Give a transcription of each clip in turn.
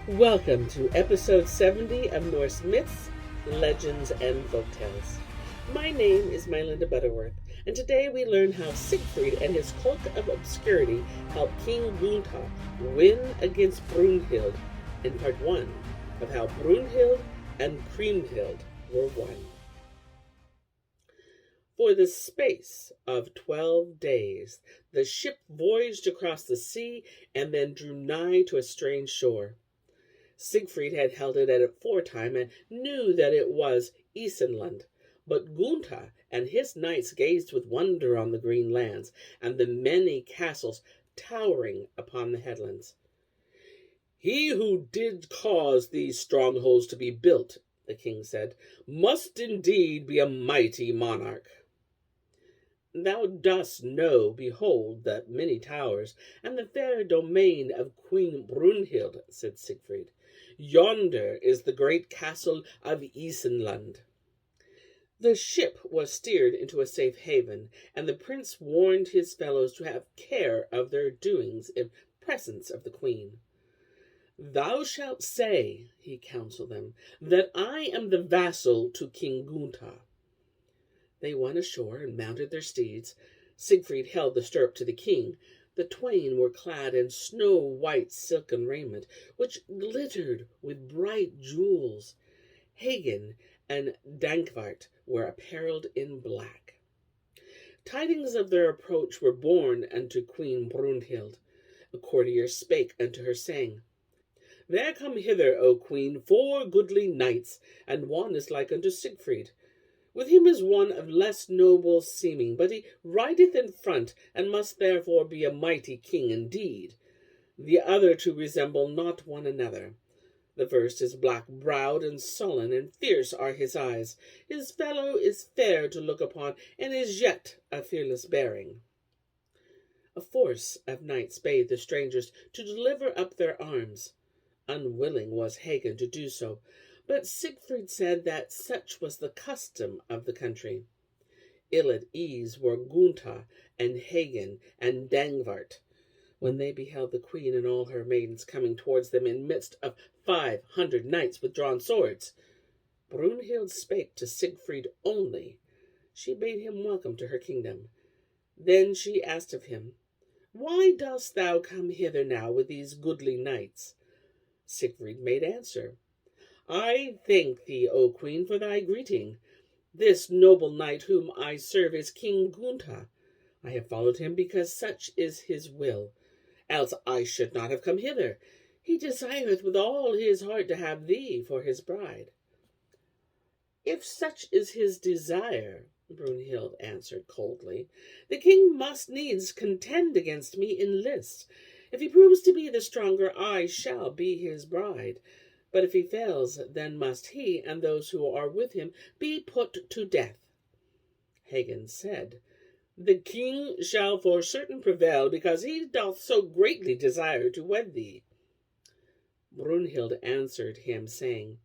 Welcome to episode 70 of Norse Myths, Legends, and Folktales. My name is MyLinda Butterworth, and today we learn how Siegfried and his cloak of obscurity helped King Gunther win against Brunhild in part 1 of how Brunhild and Kriemhild were won. For the space of 12 days, the ship voyaged across the sea and then drew nigh to a strange shore. Siegfried had held it at aforetime and knew that it was Isenland, but Gunther and his knights gazed with wonder on the green lands and the many castles towering upon the headlands. "He who did cause these strongholds to be built," the king said, "must indeed be a mighty monarch." "Thou dost know, behold, the many towers, and the fair domain of Queen Brunhild," said Siegfried. "Yonder is the great castle of Isenland." The ship was steered into a safe haven, and the prince warned his fellows to have care of their doings in presence of the queen. "Thou shalt say," he counseled them, "that I am the vassal to King Gunther." They went ashore and mounted their steeds. Siegfried held the stirrup to the king. The twain were clad in snow-white silken raiment, which glittered with bright jewels. Hagen and Dankwart were apparelled in black. Tidings of their approach were borne unto Queen Brunhild. A courtier spake unto her, saying, "There come hither, O queen, 4 goodly knights, and one is like unto Siegfried. With him is one of less noble seeming, but he rideth in front, and must therefore be a mighty king indeed. The other two resemble not one another. The first is black-browed and sullen, and fierce are his eyes. His fellow is fair to look upon, and is yet a fearless bearing." A force of knights bade the strangers to deliver up their arms. Unwilling was Hagen to do so, but Siegfried said that such was the custom of the country. Ill at ease were Gunther and Hagen and Dankwart when they beheld the queen and all her maidens coming towards them in midst of 500 knights with drawn swords. Brunhild spake to Siegfried only. She bade him welcome to her kingdom. Then she asked of him, "Why dost thou come hither now with these goodly knights?" Siegfried made answer, "I thank thee, O queen, for thy greeting. This noble knight whom I serve is King Gunther. I have followed him because such is his will, else I should not have come hither. He desireth with all his heart to have thee for his bride." "If such is his desire," Brunhild answered coldly, "the king must needs contend against me in list. If he proves to be the stronger, I shall be his bride. But if he fails, then must he and those who are with him be put to death." Hagen said, "The king shall for certain prevail, because he doth so greatly desire to wed thee." Brunhild answered him, saying,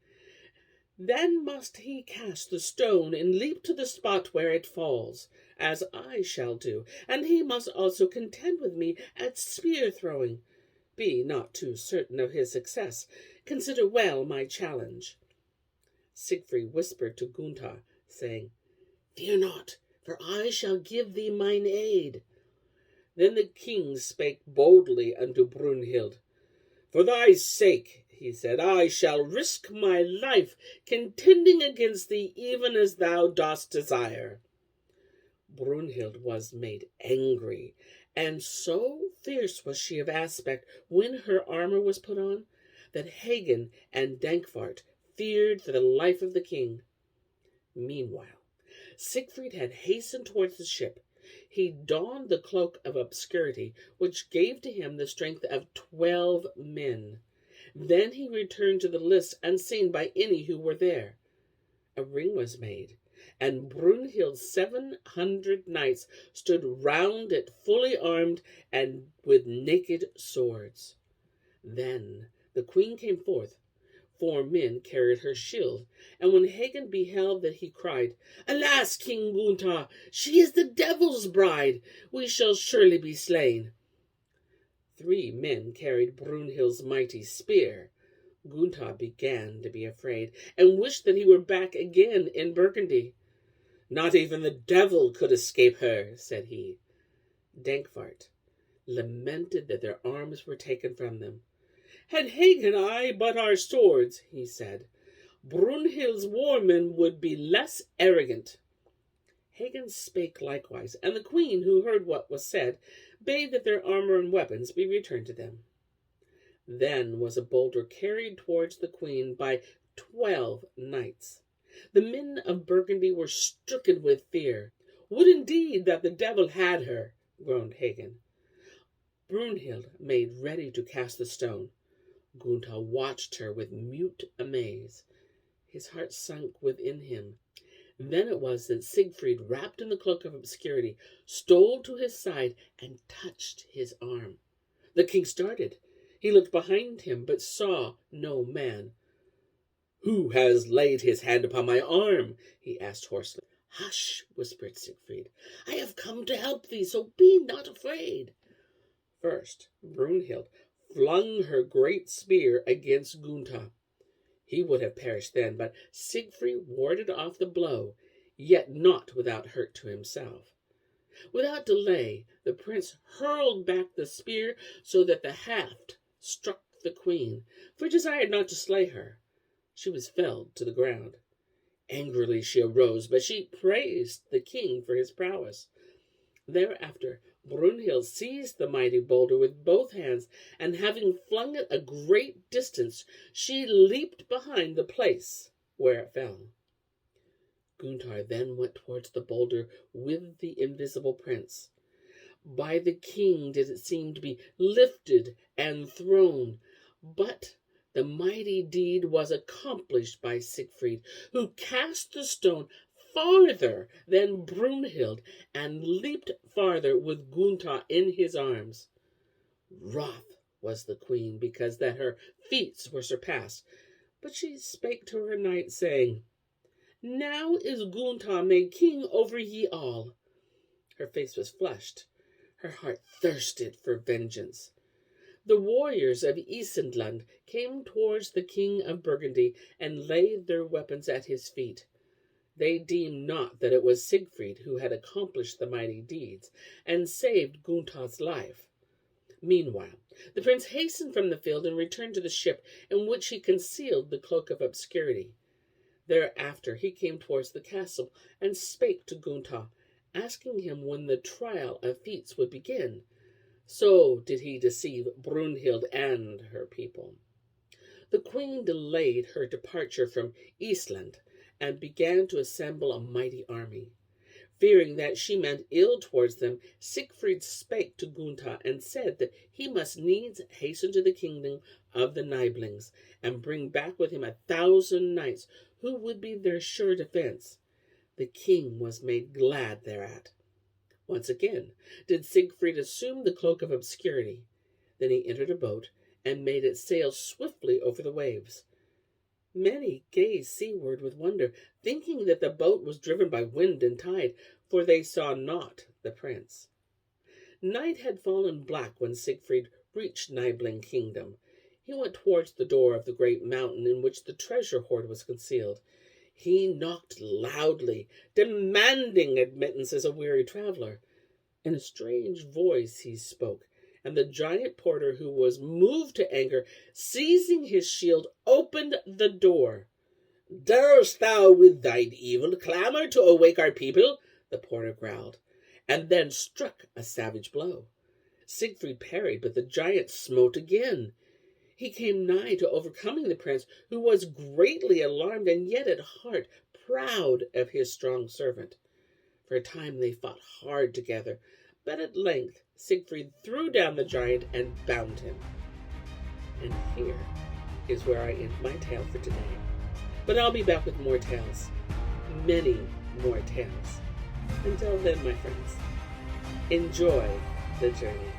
"Then must he cast the stone and leap to the spot where it falls, as I shall do, and he must also contend with me at spear-throwing. Be not too certain of his success. Consider well my challenge." Siegfried whispered to Gunther, saying, "Fear not, for I shall give thee mine aid." Then the king spake boldly unto Brunhild. "For thy sake," he said, "I shall risk my life contending against thee even as thou dost desire." Brunhild was made angry, and so fierce was she of aspect when her armor was put on, that Hagen and Dankwart feared for the life of the king. Meanwhile, Siegfried had hastened towards the ship. He donned the cloak of obscurity, which gave to him the strength of 12 men. Then he returned to the lists unseen by any who were there. A ring was made, and Brunhild's 700 knights stood round it fully armed and with naked swords. Then the queen came forth. 4 men carried her shield, and when Hagen beheld that, he cried, "Alas, King Gunther, she is the devil's bride! We shall surely be slain." 3 men carried Brunhild's mighty spear. Gunther began to be afraid, and wished that he were back again in Burgundy. "Not even the devil could escape her," said he. Dankwart lamented that their arms were taken from them. "Had Hagen and I but our swords," he said, "Brunhild's war men would be less arrogant." Hagen spake likewise, and the queen, who heard what was said, bade that their armor and weapons be returned to them. Then was a boulder carried towards the queen by 12 knights. The men of Burgundy were stricken with fear. "Would indeed that the devil had her," groaned Hagen. Brunhild made ready to cast the stone. Gunther watched her with mute amaze. His heart sunk within him. Then it was that Siegfried, wrapped in the cloak of obscurity, stole to his side and touched his arm. The king started. He looked behind him, but saw no man. "Who has laid his hand upon my arm?" he asked hoarsely. "Hush," whispered Siegfried. "I have come to help thee, so be not afraid." First, Brunhild flung her great spear against Gunther. He would have perished then, but Siegfried warded off the blow, yet not without hurt to himself. Without delay, the prince hurled back the spear so that the haft struck the queen, for he desired not to slay her. She was felled to the ground. Angrily she arose, but she praised the king for his prowess. Thereafter Brunhild seized the mighty boulder with both hands, and having flung it a great distance, she leaped behind the place where it fell. Gunther then went towards the boulder with the invisible prince. By the king did it seem to be lifted and thrown, but the mighty deed was accomplished by Siegfried, who cast the stone farther than Brunhild and leaped farther with Gunther in his arms. Wroth was the queen because that her feats were surpassed, but she spake to her knight, saying, "Now is Gunther made king over ye all." Her face was flushed. Her heart thirsted for vengeance. The warriors of Isenland came towards the king of Burgundy and laid their weapons at his feet. They deemed not that it was Siegfried who had accomplished the mighty deeds and saved Gunther's life. Meanwhile, the prince hastened from the field and returned to the ship, in which he concealed the cloak of obscurity. Thereafter he came towards the castle and spake to Gunther, asking him when the trial of feats would begin. So did he deceive Brunhild and her people. The queen delayed her departure from Isenland and began to assemble a mighty army. Fearing that she meant ill towards them, Siegfried spake to Gunther and said that he must needs hasten to the kingdom of the Niblings and bring back with him 1,000 knights who would be their sure defense. The king was made glad thereat. Once again did Siegfried assume the cloak of obscurity. Then he entered a boat and made it sail swiftly over the waves. Many gazed seaward with wonder, thinking that the boat was driven by wind and tide, for they saw not the prince. Night had fallen black when Siegfried reached Nibelung kingdom. He went towards the door of the great mountain in which the treasure hoard was concealed. He knocked loudly, demanding admittance as a weary traveler. In a strange voice he spoke, and the giant porter, who was moved to anger, seizing his shield, opened the door. "Darest thou with thine evil clamor to awake our people?" the porter growled, and then struck a savage blow. Siegfried parried, but the giant smote again. He came nigh to overcoming the prince, who was greatly alarmed and yet at heart proud of his strong servant. For a time they fought hard together, but at length Siegfried threw down the giant and bound him. And here is where I end my tale for today. But I'll be back with more tales, many more tales. Until then, my friends, enjoy the journey.